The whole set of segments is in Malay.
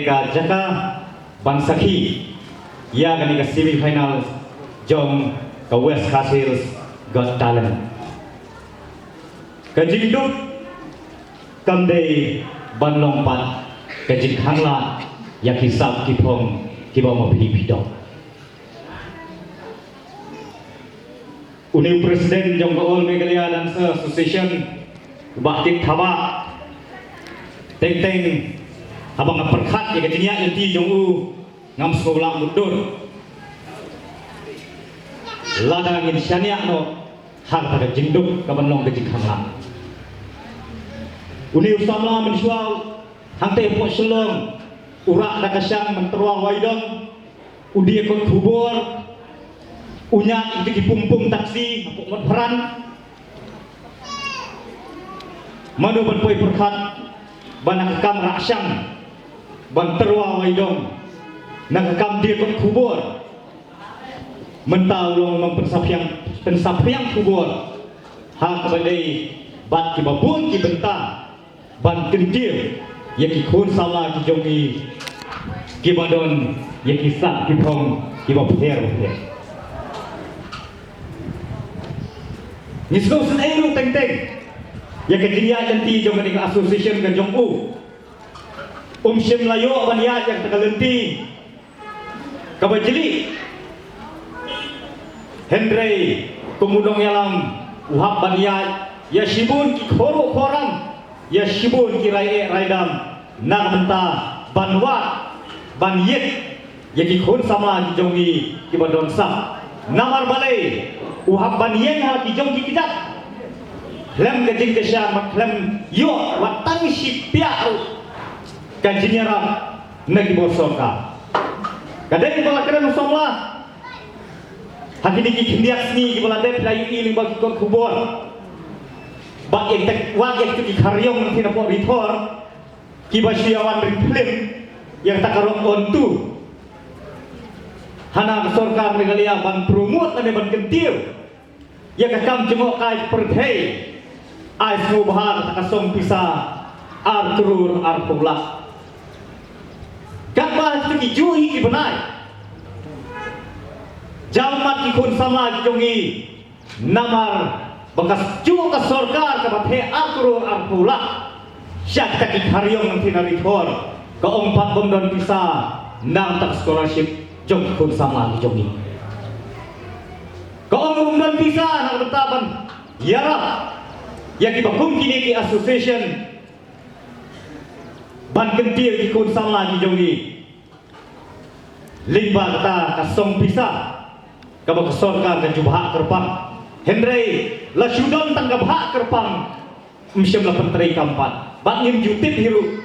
Ka jaka bansaki ya gani ka semi final jong ka West Castles Got Talent ka jingduk kamdei banlong pat ka jing hangla ya kisap kipong kibaw mapipidok Uni Presiden jong All Meghalaya Dancer Association bakit thaba teng habang perkhat ya ketinya inti jong u ngam sekolah mundur ladang in syania no hang pada jinduk ka banlong ke jingkhangla uni usamla mensual hang te po selong urak da kasyang menterua waidong udi ikut kubur unya itu dipumpung taksi apuk medperan manu berpoi perkhat banak kam raksyang ban terwa waidong nang kam dia kot kubur mentau long pensapiang kubur ha kabadai bat ki babun ki benta ban kentir ya ki khun sala ki jongi ki badon ya ki sak ki phong ki bapher ni sego sen elu teng ya ke dia janti jong ni association ke jong u Syem layo banyak yang terkelenti kabajeli Henry kumudong yalam uhap banyak ya shibun ki khoro khoram ya shibun ki raidam nak benta banwat banyet ya ki khun sama ki jongi ki badon sam namar balai uhap banyen ha ki jong ki kidat lem ke jing kesya maklem yo watang sipia kajinya ram nagi bosoka kadang bala keren usomla hakini ki kindiak sni ki bala de playu ini bagi kon kubur ba ek tak wa ek ki karyong nanti na po ritor ki basyawan film yang takarong ontu hana sorkar Meghalaya ban promote na ban kentir ya kakam jengok kai perthai ai snu bahar takasong pisa arturur arpula Kakbah itu dijui ki benai Jamat ki kun sama ki jongi Namar Bekas ju ke sorkar ke bathe akru arpula Syak tak ki karyong nanti narikor Ke ompat bondon pisa Nang tak scholarship Jong kun sama ki jongi Ke bondon pisa Nang bentaban Yarap Yang dibakum kini ki association ban kentir ki kun sama ki jongi limba kata kasong pisa ka sorkar ka jubha kerpang Henry la syudon tang gabha kerpang msyem la penteri kampat bat ngim jutip hiru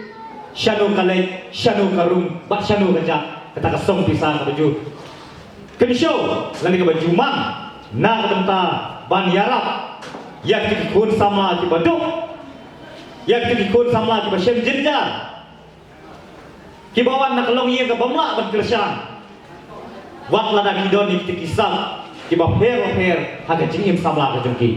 syanu kalai syanu karung bat syanu kaja kata kasong pisa ka baju kensyo lani ka baju mang na kadenta ban yarap yak ki kun sama ki baduk yak ki kun sama ki basyem jenjar kibawan nak long iya ke bamla ban kersyang wak lada kidon ni kisah kibah her haga jingim samla ke jongki